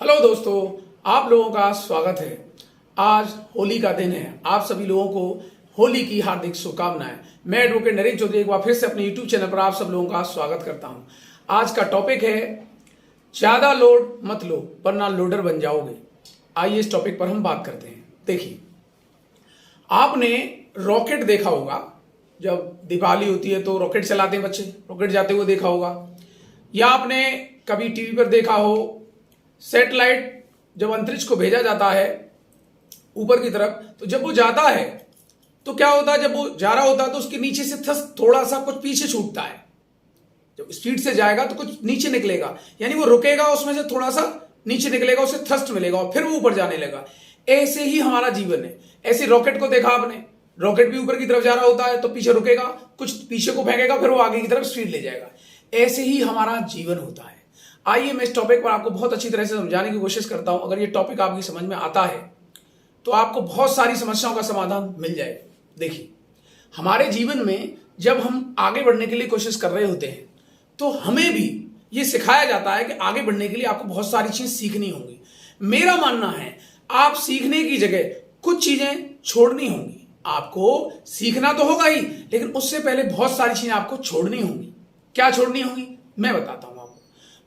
Hello दोस्तों, आप लोगों का स्वागत है। आज होली का दिन है। आप सभी लोगों को होली की हार्दिक शुभकामनाएं। मैं एडवोकेट नरेश चौधरी एक बार फिर से अपने यूट्यूब चैनल पर आप सब लोगों का स्वागत करता हूं। आज का टॉपिक है ज्यादा लोड मत लो वरना लोडर बन जाओगे। आइए इस टॉपिक पर हम बात करते हैं। देखिए, आपने रॉकेट देखा होगा। जब दिवाली होती है तो रॉकेट चलाते हैं बच्चे, रॉकेट जाते हुए देखा होगा। या आपने कभी टीवी पर देखा हो सैटेलाइट जब अंतरिक्ष को भेजा जाता है ऊपर की तरफ, तो जब वो जाता है तो क्या होता है, जब वो जा रहा होता है तो उसके नीचे से थोड़ा सा कुछ पीछे छूटता है। जब स्पीड से जाएगा तो कुछ नीचे निकलेगा, यानी वो रुकेगा, उसमें से थोड़ा सा नीचे निकलेगा, उसे थ्रस्ट मिलेगा और फिर वो ऊपर जाने लगा। ऐसे ही हमारा जीवन है। ऐसे रॉकेट को देखा आपने, रॉकेट भी ऊपर की तरफ जा रहा होता है तो पीछे रुकेगा, कुछ पीछे को फेंकेगा, फिर वो आगे की तरफ स्पीड ले जाएगा। ऐसे ही हमारा जीवन होता है। आइए मैं इस टॉपिक पर आपको बहुत अच्छी तरह से समझाने की कोशिश करता हूं। अगर ये टॉपिक आपकी समझ में आता है तो आपको बहुत सारी समस्याओं का समाधान मिल जाएगा। देखिए, हमारे जीवन में जब हम आगे बढ़ने के लिए कोशिश कर रहे होते हैं तो हमें भी ये सिखाया जाता है कि आगे बढ़ने के लिए आपको बहुत सारी चीज सीखनी होंगी। मेरा मानना है आप सीखने की जगह कुछ चीजें छोड़नी होंगी। आपको सीखना तो होगा ही, लेकिन उससे पहले बहुत सारी चीजें आपको छोड़नी होंगी। क्या छोड़नी होंगी मैं बताता हूं आपको।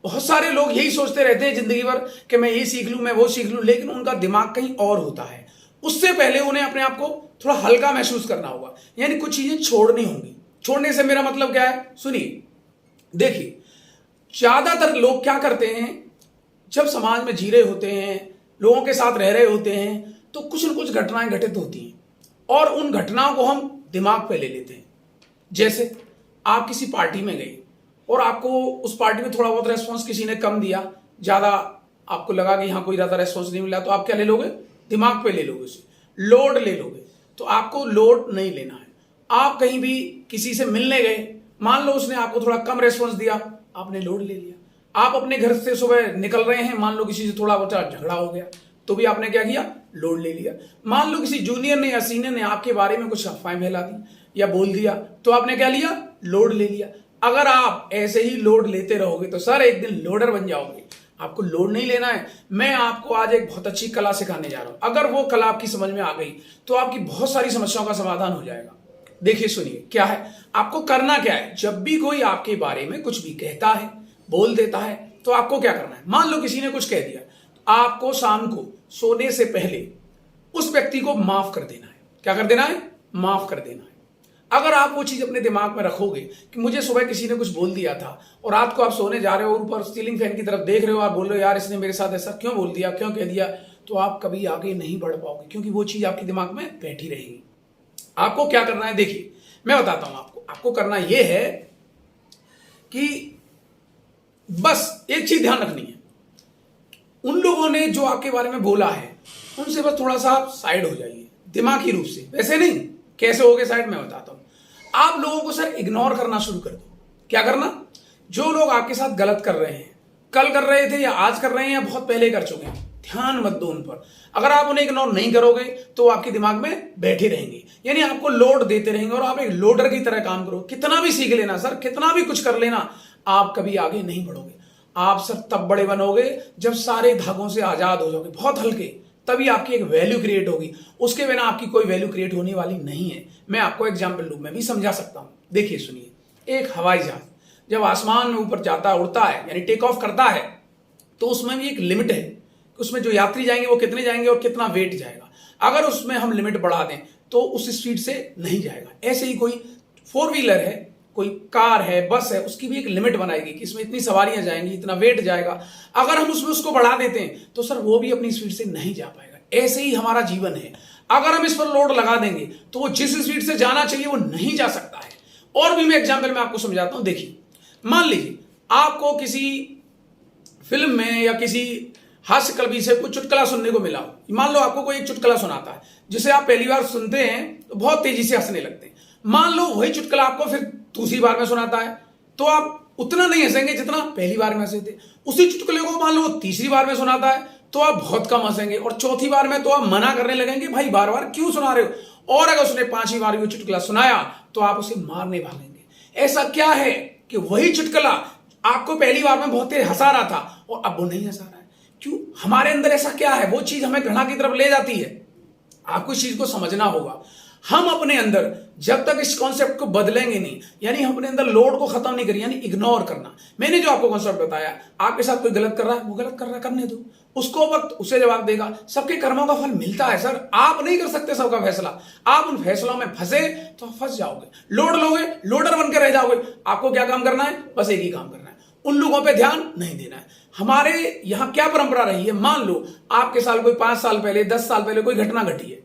बहुत सारे लोग यही सोचते रहते हैं जिंदगी भर कि मैं ये सीख लूं, मैं वो सीख लूं, लेकिन उनका दिमाग कहीं और होता है। उससे पहले उन्हें अपने आप को थोड़ा हल्का महसूस करना होगा, यानी कुछ चीजें छोड़नी होंगी। छोड़ने से मेरा मतलब क्या है, सुनिए। देखिए, ज्यादातर लोग क्या करते हैं, जब समाज में जी रहे होते हैं, लोगों के साथ रह रहे होते हैं, तो कुछ न कुछ घटनाएं घटित होती हैं और उन घटनाओं को हम दिमाग पे ले लेते हैं। जैसे आप किसी पार्टी में गए और आपको उस पार्टी में थोड़ा बहुत रेस्पॉन्स किसी ने कम दिया, ज्यादा आपको लगा कि यहां कोई ज्यादा रेस्पॉन्स नहीं मिला, तो आप क्या ले लोगे, दिमाग पे ले लोगे, उसे लोड ले लोगे। तो आपको लोड नहीं लेना है। आप कहीं भी किसी से मिलने गए, मान लो उसने आपको थोड़ा कम रेस्पॉन्स दिया, आपने लोड ले लिया। आप अपने घर से सुबह निकल रहे हैं, मान लो किसी से थोड़ा बहुत झगड़ा हो गया तो भी आपने क्या किया, लोड ले लिया। मान लो किसी जूनियर ने या सीनियर ने आपके बारे में कुछ अफवाहें फैला दी या बोल दिया, तो आपने क्या लिया, लोड ले लिया। अगर आप ऐसे ही लोड लेते रहोगे तो सर एक दिन लोडर बन जाओगे। आपको लोड नहीं लेना है। मैं आपको आज एक बहुत अच्छी कला सिखाने जा रहा हूं। अगर वो कला आपकी समझ में आ गई तो आपकी बहुत सारी समस्याओं का समाधान हो जाएगा। देखिए, सुनिए क्या है, आपको करना क्या है। जब भी कोई आपके बारे में कुछ भी कहता है, बोल देता है, तो आपको क्या करना है। मान लो किसी ने कुछ कह दिया, तो आपको शाम को सोने से पहले उस व्यक्ति को माफ कर देना है। क्या कर देना है, माफ कर देना है। अगर आप वो चीज अपने दिमाग में रखोगे कि मुझे सुबह किसी ने कुछ बोल दिया था और रात को आप सोने जा रहे हो और ऊपर सीलिंग फैन की तरफ देख रहे हो, आप बोल रहे हो यार इसने मेरे साथ ऐसा क्यों बोल दिया, क्यों कह दिया, तो आप कभी आगे नहीं बढ़ पाओगे, क्योंकि वो चीज आपके दिमाग में बैठी रहेगी। आपको क्या करना है, देखिए मैं बताता हूं आपको। आपको करना यह है कि बस एक चीज ध्यान रखनी है, उन लोगों ने जो आपके बारे में बोला है उनसे बस थोड़ा सा साइड हो जाइए, दिमागी रूप से। वैसे नहीं, कैसे हो गए साइड, मैं बताता हूं। आप लोगों को सर इग्नोर करना शुरू कर दो। क्या करना, जो लोग आपके साथ गलत कर रहे हैं, कल कर रहे थे या आज कर रहे हैं या बहुत पहले कर चुके हैं, ध्यान मत दो उन पर। अगर आप उन्हें इग्नोर नहीं करोगे तो आपके दिमाग में बैठे रहेंगे, यानी आपको लोड देते रहेंगे और आप एक लोडर की तरह काम करो। कितना भी सीख लेना सर, कितना भी कुछ कर लेना, आप कभी आगे नहीं बढ़ोगे। आप सर तब बड़े बनोगे जब सारे धागों से आजाद हो जाओगे, बहुत हल्के, तभी आपकी एक वैल्यू क्रिएट होगी। उसके बिना आपकी कोई वैल्यू क्रिएट होने वाली नहीं है। मैं आपको एग्जांपल दूं, मैं भी समझा सकता हूं। देखिए सुनिए, एक हवाई जहाज जब आसमान में ऊपर जाता है, उड़ता है, यानी टेक ऑफ करता है, तो उसमें भी एक लिमिट है। उसमें जो यात्री जाएंगे वो कितने जाएंगे और कितना वेट जाएगा। अगर उसमें हम लिमिट बढ़ा दें तो उस स्पीड से नहीं जाएगा। ऐसे ही कोई फोर व्हीलर है, कोई कार है, बस है, उसकी भी एक लिमिट बनाएगी कि इसमें इतनी सवारियां जाएंगी, इतना वेट जाएगा। अगर हम उसमें उसको बढ़ा देते हैं तो सर वो भी अपनी स्पीड से नहीं जा पाएगा। ऐसे ही हमारा जीवन है। अगर हम इस पर लोड लगा देंगे तो वो जिस स्पीड से जाना चाहिए वो नहीं जा सकता है। और भी मैं एग्जाम्पल में आपको समझाता हूं। देखिए, मान लीजिए आपको किसी फिल्म में या किसी हास्य कवि से कुछ चुटकुला सुनने को मिला। मान लो आपको कोई एक चुटकुला सुनाता है जिसे आप पहली बार सुनते हैं तो बहुत तेजी से हंसने लगते हैं। मान लो वही चुटकुला आपको फिर दूसरी बार में सुनाता है तो आप उतना नहीं हंसेंगे जितना पहली बार में हंसे थे। उसी चुटकुले को मान लो तीसरी बार में सुनाता है तो आप बहुत कम हंसेंगे, और चौथी बार में तो आप मना करने लगेंगे, भाई बार बार क्यों सुना रहे हो। और अगर उसने पांचवी बार भी चुटकुला सुनाया तो आप उसे मारने भागेंगे। ऐसा क्या है कि वही चुटकुला आपको पहली बार में बहुत तेज हंसा रहा था और अब वो नहीं हंसा रहा है, क्यों? हमारे अंदर ऐसा क्या है, वो चीज हमें घृणा की तरफ ले जाती है। आपको इस चीज को समझना होगा। हम अपने अंदर जब तक इस कॉन्सेप्ट को बदलेंगे नहीं, यानी हम अपने अंदर लोड को खत्म नहीं करें, यानी इग्नोर करना। मैंने जो आपको कॉन्सेप्ट बताया, आपके साथ कोई गलत कर रहा है, वो गलत कर रहा है, करने दो उसको, वक्त उसे जवाब देगा। सबके कर्मों का फल मिलता है सर, आप नहीं कर सकते सबका फैसला। आप उन फैसलों में फंसे तो फंस जाओगे, लोड लोगे, लोडर बनकर रह जाओगे। आपको क्या काम करना है? बस एक ही काम करना है, उन लोगों पे ध्यान नहीं देना है। हमारे यहां क्या परंपरा रही है, मान लो आपके साल कोई 5 साल पहले, 10 साल पहले कोई घटना घटी है,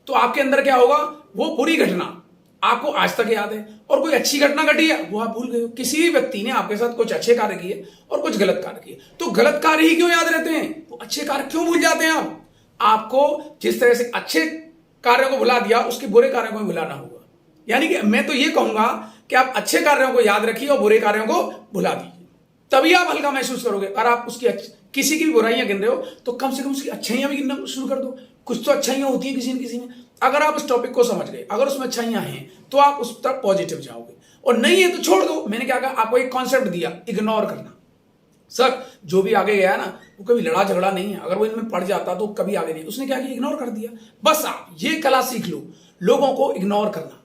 तो आपके अंदर क्या होगा, वो बुरी घटना आपको आज तक याद है, और कोई अच्छी घटना घटी है वो आप भूल गए हो। किसी भी व्यक्ति ने आपके साथ कुछ अच्छे कार्य किए और कुछ गलत कार्य किए, तो गलत कार्य ही क्यों याद रहते हैं, वो अच्छे कार्य क्यों भूल जाते हैं आप? आपको जिस तरह से अच्छे कार्यों को भुला दिया, उसके बुरे कार्यों को भी भुलाना होगा। यानी कि मैं तो ये कहूंगा कि आप अच्छे कार्यों को याद रखिए और बुरे कार्यों को भुला दीजिए, तभी आप हल्का महसूस करोगे। अगर आप उसकी किसी की भी बुराइयां गिन रहे हो, तो कम से कम उसकी अच्छाइयां भी गिनना शुरू कर दो। कुछ तो अच्छाइयां होती हैं किसी न किसी में। अगर आप उस टॉपिक को समझ गए, अगर उसमें अच्छाइयां हैं, तो आप उस तरफ पॉजिटिव जाओगे, और नहीं है तो छोड़ दो। मैंने क्या कहा, आपको एक कॉन्सेप्ट दिया, इग्नोर करना। सर जो भी आगे गया ना, वो कभी लड़ा झगड़ा नहीं है, अगर वो इनमें पड़ जाता तो कभी आगे नहीं। उसने क्या किया, इग्नोर कर दिया। बस आप ये कला सीख लो, लोगों को इग्नोर करना।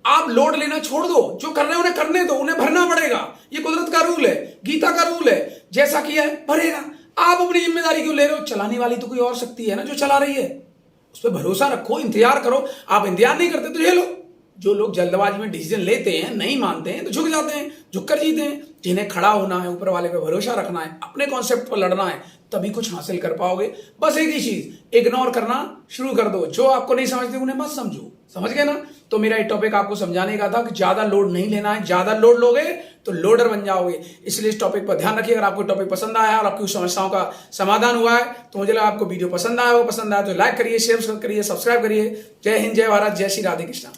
आप लोड लेना छोड़ दो, जो कर रहे हैं उन्हें करने दो, उन्हें भरना पड़ेगा। ये कुदरत का रूल है, गीता का रूल है, जैसा किया है भरेगा। आप अपनी जिम्मेदारी क्यों ले रहे हो? चलाने वाली तो कोई और शक्ति है ना जो चला रही है, उस पर भरोसा रखो, इंतजार करो। आप इंतजार नहीं करते तो ये लो। जो लोग जल्दबाजी में डिसीजन लेते हैं, नहीं मानते हैं, तो झुक जाते हैं, झुक कर जीते हैं। जिन्हें खड़ा होना है, ऊपर वाले पे भरोसा रखना है, अपने कॉन्सेप्ट पर लड़ना है, तभी कुछ हासिल कर पाओगे। बस एक ही चीज, इग्नोर करना शुरू कर दो। जो आपको नहीं समझते उन्हें मत समझो, समझ गए ना? तो मेरा ये टॉपिक आपको समझाने का था कि ज्यादा लोड नहीं लेना है। ज्यादा लोड लोगे तो लोडर बन जाओगे। इसलिए इस टॉपिक पर ध्यान रखिए। अगर आपको टॉपिक पसंद आया और आपकी समस्याओं का समाधान हुआ है, तो मुझे लगा आपको वीडियो पसंद आया हो। पसंद आया तो लाइक करिए, शेयर करिए, सब्सक्राइब करिए। जय हिंद, जय भारत, जय श्री राधे कृष्णा।